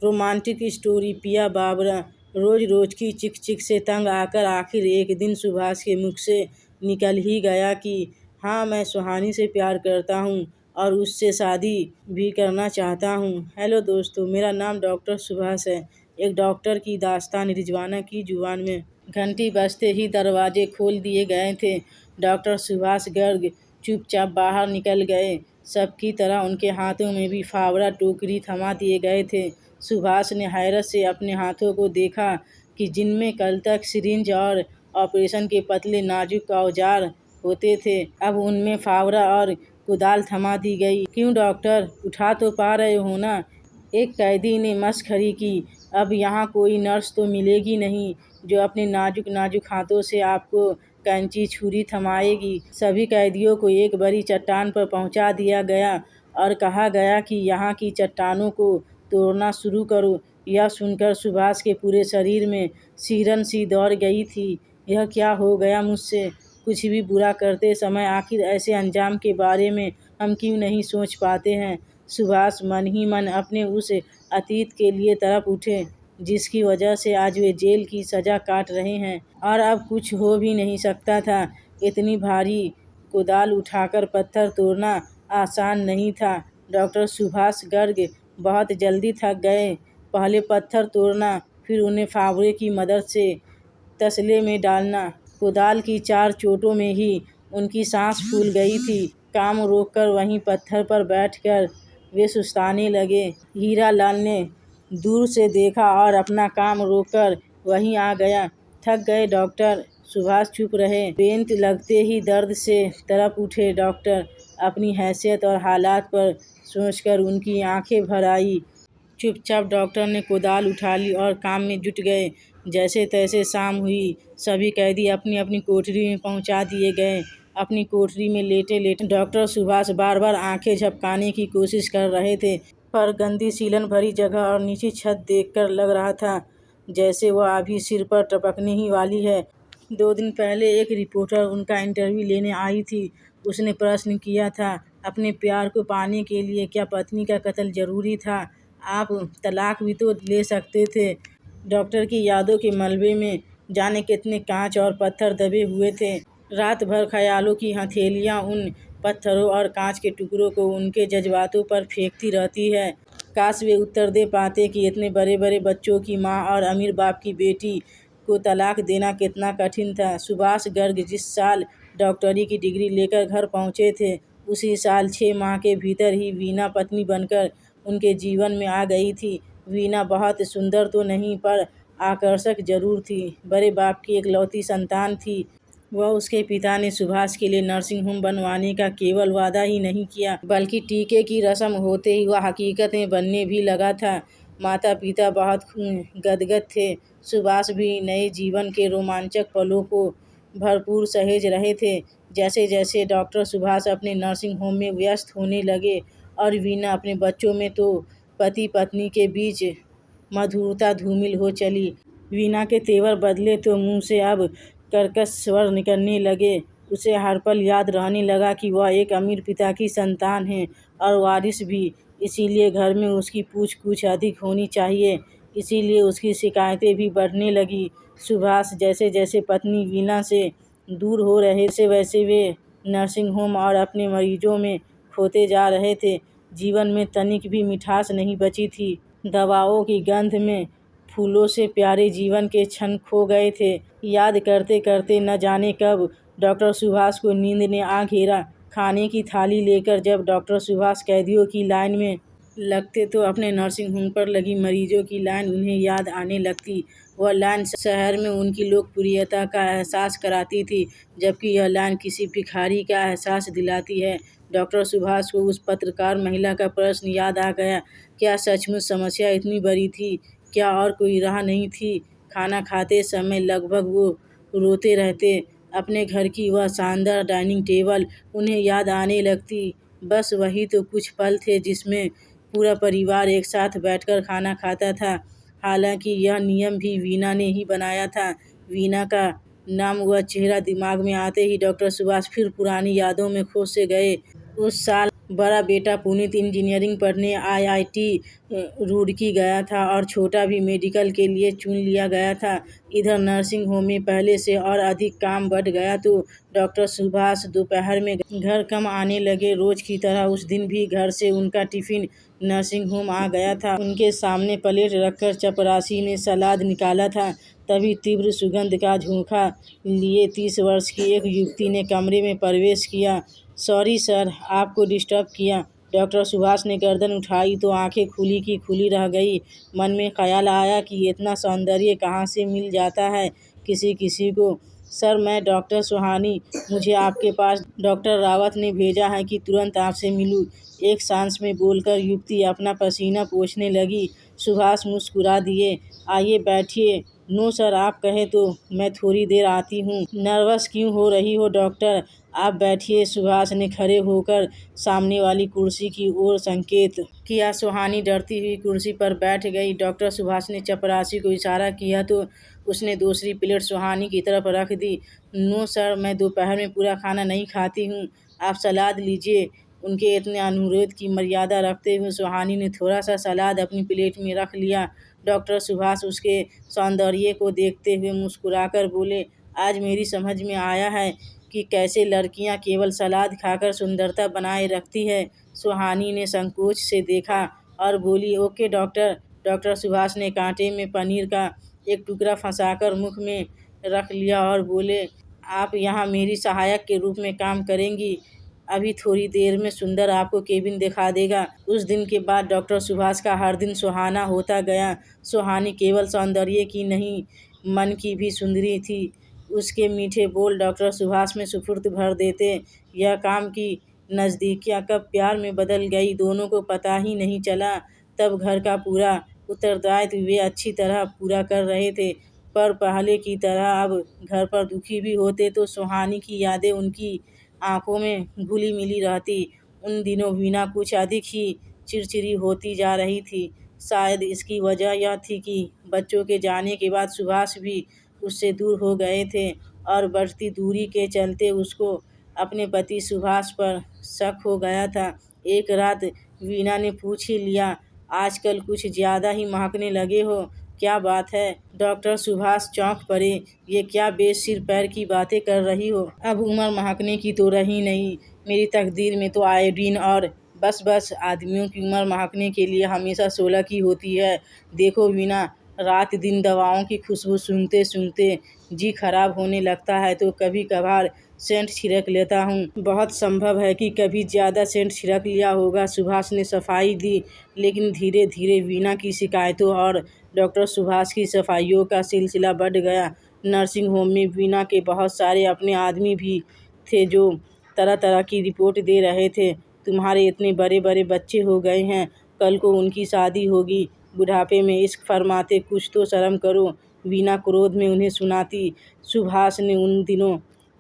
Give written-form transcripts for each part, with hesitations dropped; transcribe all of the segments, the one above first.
Romantic story. पिया बाबरा रोज रोज की चिक चिक से तंग आकर आखिर एक दिन सुभाष के मुख से निकल ही गया कि हाँ, मैं सुहानी से प्यार करता हूँ और उससे शादी भी करना चाहता हूँ। हेलो दोस्तों, मेरा नाम डॉक्टर सुभाष है। एक डॉक्टर की दास्तान रिजवाना की जुबान में। घंटी बजते ही दरवाजे खोल दिए गए थे। डॉक्टर सुभाष गर्ग चुपचाप बाहर निकल गए। सबकी तरह उनके हाथों में भी फावड़ा टोकरी थमा दिए गए थे। सुभाष ने हैरत से अपने हाथों को देखा कि जिनमें कल तक सिरिंज और ऑपरेशन के पतले नाजुक औजार होते थे, अब उनमें फावड़ा और कुदाल थमा दी गई। क्यों डॉक्टर, उठा तो पा रहे हो ना? एक कैदी ने मस्खरी की। अब यहाँ कोई नर्स तो मिलेगी नहीं जो अपने नाजुक नाजुक हाथों से आपको कैंची छुरी थमाएगी। सभी कैदियों को एक बड़ी चट्टान पर पहुँचा दिया गया और कहा गया कि यहाँ की चट्टानों को तोड़ना शुरू करो। यह सुनकर सुभाष के पूरे शरीर में सिहरन सी दौड़ गई थी। यह क्या हो गया मुझसे? कुछ भी बुरा करते समय आखिर ऐसे अंजाम के बारे में हम क्यों नहीं सोच पाते हैं? सुभाष मन ही मन अपने उस अतीत के लिए तड़प उठे जिसकी वजह से आज वे जेल की सज़ा काट रहे हैं। और अब कुछ हो भी नहीं सकता था। इतनी भारी कुदाल उठाकर पत्थर तोड़ना आसान नहीं था। डॉक्टर सुभाष गर्ग बहुत जल्दी थक गए। पहले पत्थर तोड़ना, फिर उन्हें फावड़े की मदद से तसले में डालना। कुदाल की 4 चोटों में ही उनकी सांस फूल गई थी। काम रोककर वहीं पत्थर पर बैठकर वे सुस्ताने लगे। हीरा लाल ने दूर से देखा और अपना काम रोककर वहीं आ गया। थक गए डॉक्टर? सुभाष चुप रहे। बेंत लगते ही दर्द से तड़प उठे डॉक्टर। अपनी हैसियत और हालात पर सोचकर उनकी आंखें भर आई। चुपचाप डॉक्टर ने कुदाल उठा ली और काम में जुट गए। जैसे तैसे शाम हुई। सभी कैदी अपनी अपनी कोठरी में पहुंचा दिए गए। अपनी कोठरी में लेटे लेटे डॉक्टर सुभाष बार बार आंखें झपकाने की कोशिश कर रहे थे, पर गंदी सीलन भरी जगह और नीची छत देखकर लग रहा था जैसे वह अभी सिर पर टपकने ही वाली है। 2 दिन पहले एक रिपोर्टर उनका इंटरव्यू लेने आई थी। उसने प्रश्न किया था, अपने प्यार को पाने के लिए क्या पत्नी का कत्ल जरूरी था? आप तलाक भी तो ले सकते थे। डॉक्टर की यादों के मलबे में जाने कितने कांच और पत्थर दबे हुए थे। रात भर ख्यालों की हथेलियां उन पत्थरों और कांच के टुकड़ों को उनके जज्बातों पर फेंकती रहती है। काश वे उत्तर दे पाते कि इतने बड़े बड़े बच्चों की माँ और अमीर बाप की बेटी को तलाक देना कितना कठिन था। सुभाष गर्ग जिस साल डॉक्टरी की डिग्री लेकर घर पहुँचे थे, उसी साल 6 माह के भीतर ही वीना पत्नी बनकर उनके जीवन में आ गई थी। वीना बहुत सुंदर तो नहीं, पर आकर्षक जरूर थी। बड़े बाप की इकलौती संतान थी वह। उसके पिता ने सुभाष के लिए नर्सिंग होम बनवाने का केवल वादा ही नहीं किया, बल्कि टीके की रस्म होते ही वह हकीकत में बनने भी लगा था। माता पिता बहुत गदगद थे। सुभाष भी नए जीवन के रोमांचक पलों को भरपूर सहेज रहे थे। जैसे जैसे डॉक्टर सुभाष अपने नर्सिंग होम में व्यस्त होने लगे और वीना अपने बच्चों में, तो पति पत्नी के बीच मधुरता धूमिल हो चली। वीना के तेवर बदले तो मुंह से अब कर्कश स्वर निकलने लगे। उसे हर पल याद रहने लगा कि वह एक अमीर पिता की संतान है और वारिस भी। इसीलिए घर में उसकी पूछ कुछ अधिक होनी चाहिए। इसीलिए उसकी शिकायतें भी बढ़ने लगी। सुभाष जैसे जैसे पत्नी वीना से दूर हो रहे थे, वैसे वे नर्सिंग होम और अपने मरीजों में खोते जा रहे थे। जीवन में तनिक भी मिठास नहीं बची थी। दवाओं की गंध में फूलों से प्यारे जीवन के क्षण खो गए थे। याद करते करते न जाने कब डॉक्टर सुभाष को नींद ने आ घेरा। खाने की थाली लेकर जब डॉक्टर सुभाष कैदियों की लाइन में लगते, तो अपने नर्सिंग होम पर लगी मरीजों की लाइन उन्हें याद आने लगती। वह लाइन शहर में उनकी लोकप्रियता का एहसास कराती थी, जबकि यह लाइन किसी भिखारी का एहसास दिलाती है। डॉक्टर सुभाष को उस पत्रकार महिला का प्रश्न याद आ गया। क्या सचमुच समस्या इतनी बड़ी थी? क्या और कोई राह नहीं थी? खाना खाते समय लगभग वो रोते रहते। अपने घर की वह शानदार डाइनिंग टेबल उन्हें याद आने लगती। बस वही तो कुछ पल थे जिसमें पूरा परिवार एक साथ बैठकर खाना खाता था। हालांकि यह नियम भी वीना ने ही बनाया था। वीना का नाम व चेहरा दिमाग में आते ही डॉक्टर सुभाष फिर पुरानी यादों में खो से गए। उस साल बड़ा बेटा पुनीत इंजीनियरिंग पढ़ने IIT रुड़की गया था और छोटा भी मेडिकल के लिए चुन लिया गया था। इधर नर्सिंग होम में पहले से और अधिक काम बढ़ गया तो डॉक्टर सुभाष दोपहर में घर कम आने लगे। रोज की तरह उस दिन भी घर से उनका टिफिन नर्सिंग होम आ गया था। उनके सामने प्लेट रखकर चपरासी ने सलाद निकाला था। तभी तीव्र सुगंध का झोंका लिए 30 वर्ष की एक युवती ने कमरे में प्रवेश किया। सॉरी सर, आपको डिस्टर्ब किया। डॉक्टर सुभाष ने गर्दन उठाई तो आंखें खुली की खुली रह गई। मन में ख्याल आया कि इतना सौंदर्य कहाँ से मिल जाता है किसी किसी को। सर, मैं डॉक्टर सुहानी, मुझे आपके पास डॉक्टर रावत ने भेजा है कि तुरंत आपसे मिलूं। एक सांस में बोलकर युवती अपना पसीना पोंछने लगी। सुभाष मुस्कुरा दिए। आइए बैठिए। नो सर, आप कहे तो मैं थोड़ी देर आती हूँ। नर्वस क्यों हो रही हो डॉक्टर, आप बैठिए। सुभाष ने खड़े होकर सामने वाली कुर्सी की ओर संकेत किया। सुहानी डरती हुई कुर्सी पर बैठ गई। डॉक्टर सुभाष ने चपरासी को इशारा किया तो उसने दूसरी प्लेट सुहानी की तरफ रख दी। नो सर, मैं दोपहर में पूरा खाना नहीं खाती हूँ, आप सलाद लीजिए। उनके इतने अनुरोध की मर्यादा रखते हुए सुहानी ने थोड़ा सा सलाद अपनी प्लेट में रख लिया। डॉक्टर सुभाष उसके सौंदर्य को देखते हुए मुस्कुराकर बोले, आज मेरी समझ में आया है कि कैसे लड़कियां केवल सलाद खाकर सुंदरता बनाए रखती है। सुहानी ने संकोच से देखा और बोली, ओके डॉक्टर। डॉक्टर सुभाष ने कांटे में पनीर का एक टुकड़ा फंसाकर मुख में रख लिया और बोले, आप यहाँ मेरी सहायक के रूप में काम करेंगी। अभी थोड़ी देर में सुंदर आपको केबिन दिखा देगा। उस दिन के बाद डॉक्टर सुभाष का हर दिन सुहाना होता गया। सुहानी केवल सौंदर्य की नहीं, मन की भी सुंदरी थी। उसके मीठे बोल डॉक्टर सुभाष में स्फूर्ति भर देते। यह काम की नज़दीकियाँ कब प्यार में बदल गई, दोनों को पता ही नहीं चला। तब घर का पूरा उत्तरदायित्व वे अच्छी तरह पूरा कर रहे थे, पर पहले की तरह अब घर पर दुखी भी होते तो सुहानी की यादें उनकी आंखों में घुली मिली रहती। उन दिनों वीणा कुछ अधिक ही चिड़चिड़ी होती जा रही थी। शायद इसकी वजह यह थी कि बच्चों के जाने के बाद सुभाष भी उससे दूर हो गए थे और बढ़ती दूरी के चलते उसको अपने पति सुभाष पर शक हो गया था। एक रात वीणा ने पूछ ही लिया, आजकल कुछ ज़्यादा ही महकने लगे हो, क्या बात है? डॉक्टर सुभाष चौंक पड़े। ये क्या बेसिर पैर की बातें कर रही हो? अब उम्र महकने की तो रही नहीं। मेरी तकदीर में तो आयोडीन और बस आदमियों की उम्र महकने के लिए हमेशा 16 की होती है। देखो वीणा, रात दिन दवाओं की खुशबू सूंघते सूंघते जी खराब होने लगता है तो कभी कभार सेंट छिड़क लेता हूँ। बहुत संभव है कि कभी ज़्यादा सेंट छिड़क लिया होगा। सुभाष ने सफाई दी। लेकिन धीरे धीरे वीणा की शिकायतों और डॉक्टर सुभाष की सफाइयों का सिलसिला बढ़ गया। नर्सिंग होम में वीणा के बहुत सारे अपने आदमी भी थे जो तरह तरह की रिपोर्ट दे रहे थे। तुम्हारे इतने बड़े बड़े बच्चे हो गए हैं, कल को उनकी शादी होगी, बुढ़ापे में इश्क फरमाते, कुछ तो शर्म करो। वीणा क्रोध में उन्हें सुनाती। सुभाष ने उन दिनों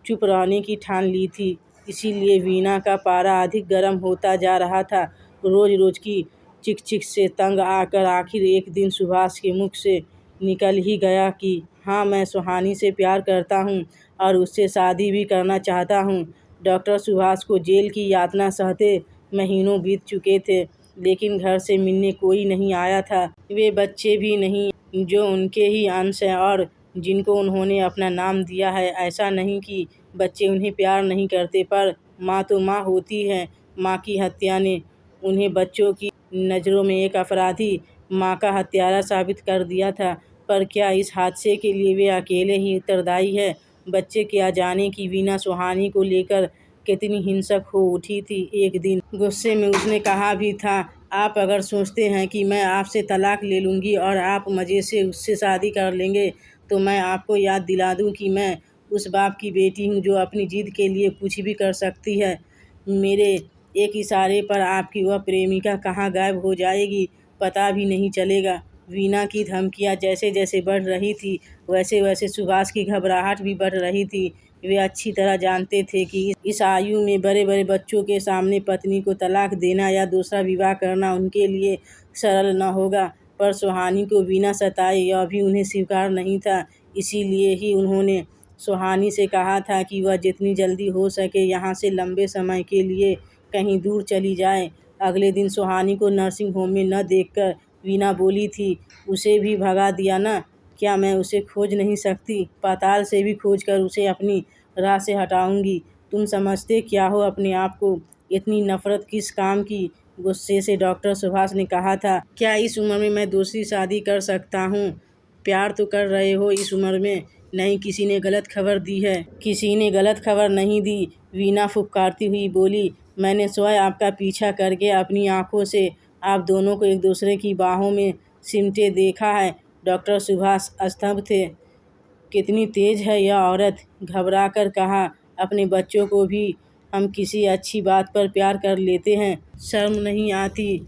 चुप रहने की ठान ली थी, इसीलिए वीणा का पारा अधिक गर्म होता जा रहा था। रोज रोज की चिक चिक से तंग आकर आखिर एक दिन सुभाष के मुख से निकल ही गया कि हाँ, मैं सुहानी से प्यार करता हूँ और उससे शादी भी करना चाहता हूँ। डॉक्टर सुभाष को जेल की यातना सहते महीनों बीत चुके थे, लेकिन घर से मिलने कोई नहीं आया था। वे बच्चे भी नहीं जो उनके ही अंश हैं और जिनको उन्होंने अपना नाम दिया है। ऐसा नहीं कि बच्चे उन्हें प्यार नहीं करते, पर माँ तो माँ होती है। माँ की हत्या ने उन्हें बच्चों की नज़रों में एक अपराधी, माँ का हत्यारा साबित कर दिया था। पर क्या इस हादसे के लिए वे अकेले ही उत्तरदायी है? बच्चे क्या जाने कि वीणा सुहानी को लेकर कितनी हिंसक हो उठी थी। एक दिन गुस्से में उसने कहा भी था, आप अगर सोचते हैं कि मैं आपसे तलाक ले लूँगी और आप मज़े से उससे शादी कर लेंगे, तो मैं आपको याद दिला दूँ कि मैं उस बाप की बेटी हूँ जो अपनी जिद के लिए कुछ भी कर सकती है। मेरे एक इशारे पर आपकी वह प्रेमिका कहाँ गायब हो जाएगी, पता भी नहीं चलेगा। वीणा की धमकियाँ जैसे जैसे बढ़ रही थी, वैसे वैसे सुभाष की घबराहट भी बढ़ रही थी। वे अच्छी तरह जानते थे कि इस आयु में बड़े बड़े बच्चों के सामने पत्नी को तलाक देना या दूसरा विवाह करना उनके लिए सरल न होगा, पर सुहानी को वीणा सताए यह भी उन्हें स्वीकार नहीं था। इसीलिए ही उन्होंने सुहानी से कहा था कि वह जितनी जल्दी हो सके यहाँ से लंबे समय के लिए कहीं दूर चली जाए। अगले दिन सुहानी को नर्सिंग होम में न देखकर वीना बोली थी, उसे भी भगा दिया ना? क्या मैं उसे खोज नहीं सकती? पाताल से भी खोज कर उसे अपनी राह से हटाऊंगी। तुम समझते क्या हो अपने आप को? इतनी नफरत किस काम की? गुस्से से डॉक्टर सुभाष ने कहा था। क्या इस उम्र में मैं दूसरी शादी कर सकता हूँ? प्यार तो कर रहे हो इस उम्र में। नहीं, किसी ने गलत खबर दी है। किसी ने गलत खबर नहीं दी, वीना फुफकारती हुई बोली। मैंने स्वयं आपका पीछा करके अपनी आंखों से आप दोनों को एक दूसरे की बाहों में सिमटे देखा है। डॉक्टर सुभाष स्तब्ध थे। कितनी तेज है यह औरत, घबरा कर कहा। अपने बच्चों को भी हम किसी अच्छी बात पर प्यार कर लेते हैं, शर्म नहीं आती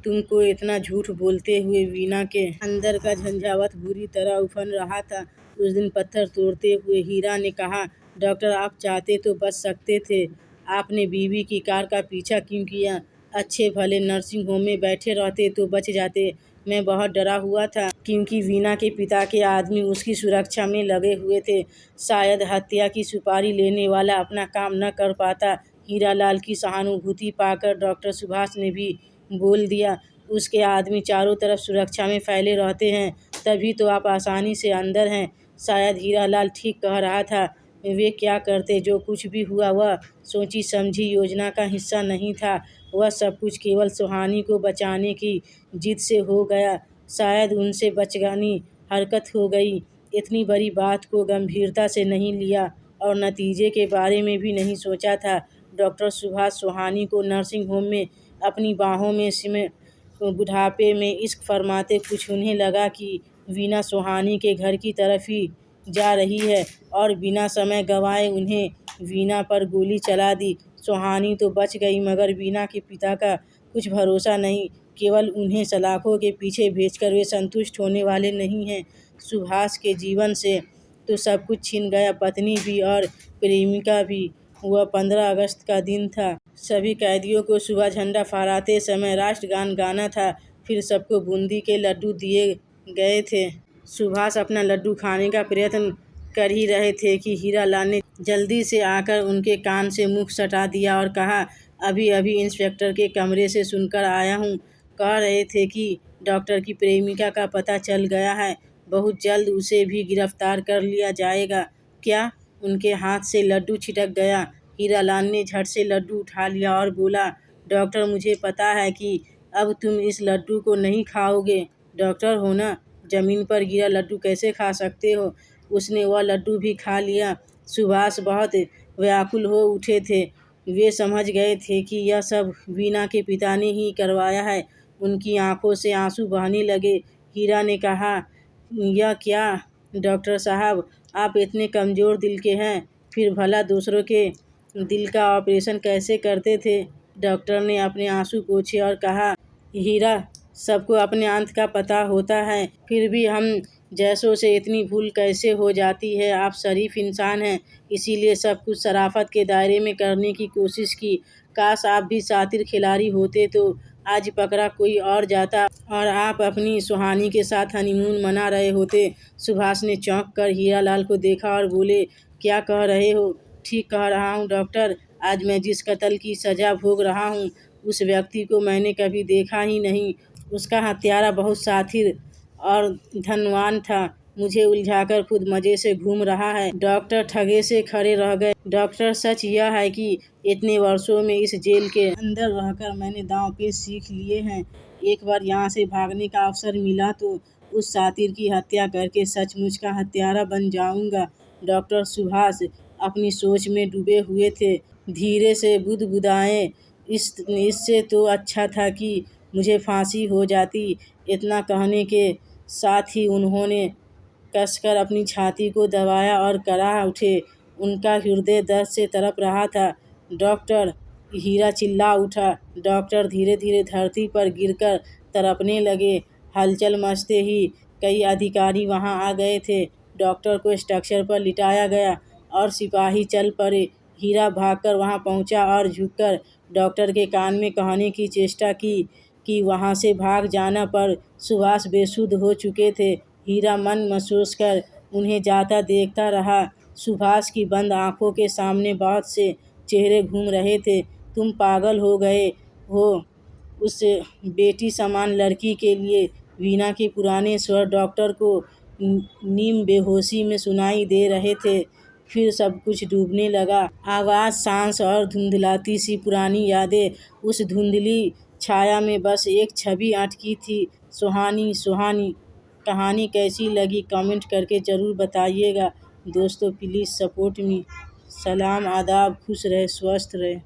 तुमको इतना झूठ बोलते हुए? वीना के अंदर का झंझावात बुरी तरह उफन रहा था। उस दिन पत्थर तोड़ते हुए हीरा ने कहा, डॉक्टर आप चाहते तो बच सकते थे। आपने बीवी की कार का पीछा क्यों किया? अच्छे भले नर्सिंग होम में बैठे रहते तो बच जाते। मैं बहुत डरा हुआ था क्योंकि वीना के पिता के आदमी उसकी सुरक्षा में लगे हुए थे। शायद हत्या की सुपारी लेने वाला अपना काम न कर पाता। हीरालाल की सहानुभूति पाकर डॉक्टर सुभाष ने भी बोल दिया, उसके आदमी चारों तरफ सुरक्षा में फैले रहते हैं, तभी तो आप आसानी से अंदर हैं। शायद हीरालाल ठीक कह रहा था। वे क्या करते? जो कुछ भी हुआ वह सोची समझी योजना का हिस्सा नहीं था। वह सब कुछ केवल सुहानी को बचाने की जिद से हो गया। शायद उनसे बचकानी हरकत हो गई। इतनी बड़ी बात को गंभीरता से नहीं लिया और नतीजे के बारे में भी नहीं सोचा था। डॉक्टर सुभाष सुहानी को नर्सिंग होम में अपनी बाहों में सिमट बुढ़ापे में इश्क फरमाते कुछ उन्हें लगा कि वीना सुहानी के घर की तरफ ही जा रही है और बिना समय गंवाए उन्हें वीना पर गोली चला दी। सुहानी तो बच गई, मगर वीना के पिता का कुछ भरोसा नहीं। केवल उन्हें सलाखों के पीछे भेजकर वे संतुष्ट होने वाले नहीं हैं। सुभाष के जीवन से तो सब कुछ छिन गया, पत्नी भी और प्रेमिका भी। वह 15 अगस्त का दिन था। सभी कैदियों को सुबह झंडा फहराते समय राष्ट्रगान गाना था। फिर सबको बूंदी के लड्डू दिए गए थे। सुभाष अपना लड्डू खाने का प्रयत्न कर ही रहे थे कि हीरालाल ने जल्दी से आकर उनके कान से मुख सटा दिया और कहा, अभी अभी इंस्पेक्टर के कमरे से सुनकर आया हूँ। कह रहे थे कि डॉक्टर की प्रेमिका का पता चल गया है। बहुत जल्द उसे भी गिरफ्तार कर लिया जाएगा। क्या? उनके हाथ से लड्डू छिटक गया। हीरालाल ने झट से लड्डू उठा लिया और बोला, डॉक्टर मुझे पता है कि अब तुम इस लड्डू को नहीं खाओगे। डॉक्टर हो ना, जमीन पर गिरा लड्डू कैसे खा सकते हो? उसने वह लड्डू भी खा लिया। सुभाष बहुत व्याकुल हो उठे थे। वे समझ गए थे कि यह सब वीना के पिता ने ही करवाया है। उनकी आंखों से आंसू बहने लगे। हीरा ने कहा, यह क्या डॉक्टर साहब, आप इतने कमज़ोर दिल के हैं, फिर भला दूसरों के दिल का ऑपरेशन कैसे करते थे? डॉक्टर ने अपने आंसू पोंछे और कहा, हीरा, सबको अपने अंत का पता होता है, फिर भी हम जैसों से इतनी भूल कैसे हो जाती है? आप शरीफ इंसान हैं, इसीलिए सब कुछ शराफत के दायरे में करने की कोशिश की। काश आप भी शातिर खिलाड़ी होते तो आज पकड़ा कोई और जाता और आप अपनी सुहानी के साथ हनीमून मना रहे होते। सुभाष ने चौंक कर हीरालाल को देखा और बोले, क्या कह रहे हो? ठीक कह रहा हूँ डॉक्टर। आज मैं जिस कत्ल की सज़ा भोग रहा हूँ, उस व्यक्ति को मैंने कभी देखा ही नहीं। उसका हत्यारा बहुत शातिर और धनवान था। मुझे उलझाकर खुद मज़े से घूम रहा है। डॉक्टर ठगे से खड़े रह गए। डॉक्टर, सच यह है कि इतने वर्षों में इस जेल के अंदर रहकर मैंने दांव पेच सीख लिए हैं। एक बार यहाँ से भागने का अवसर मिला तो उस शातिर की हत्या करके सचमुच का हत्यारा बन जाऊंगा। डॉक्टर सुभाष अपनी सोच में डूबे हुए थे। धीरे से बुदबुदाए, इससे तो अच्छा था कि मुझे फांसी हो जाती। इतना कहने के साथ ही उन्होंने कसकर अपनी छाती को दबाया और कराह उठे। उनका हृदय दर्द से तड़प रहा था। डॉक्टर, हीरा चिल्ला उठा। डॉक्टर धीरे धीरे धरती पर गिरकर तड़पने लगे। हलचल मचते ही कई अधिकारी वहां आ गए थे। डॉक्टर को स्ट्रक्चर पर लिटाया गया और सिपाही चल पड़े। हीरा भागकर वहां पहुंचा और झुककर डॉक्टर के कान में कहने की चेष्टा की कि वहां से भाग जाना, पर सुभाष बेसुध हो चुके थे। हीरा मन महसूस कर उन्हें जाता देखता रहा। सुभाष की बंद आंखों के सामने बहुत से चेहरे घूम रहे थे। तुम पागल हो गए हो। उस बेटी समान लड़की के लिए। वीना के पुराने स्वर डॉक्टर को नीम बेहोशी में सुनाई दे रहे थे। फिर सब कुछ डूबने लगा। आवाज, सांस और धुंधलाती सी पुरानी यादें। उस धुंधली छाया में बस एक छवि अटकी थी, सुहानी। सुहानी। कहानी कैसी लगी कमेंट करके ज़रूर बताइएगा। दोस्तों प्लीज़ सपोर्ट मी। सलाम, आदाब, खुश रहे, स्वस्थ रहे।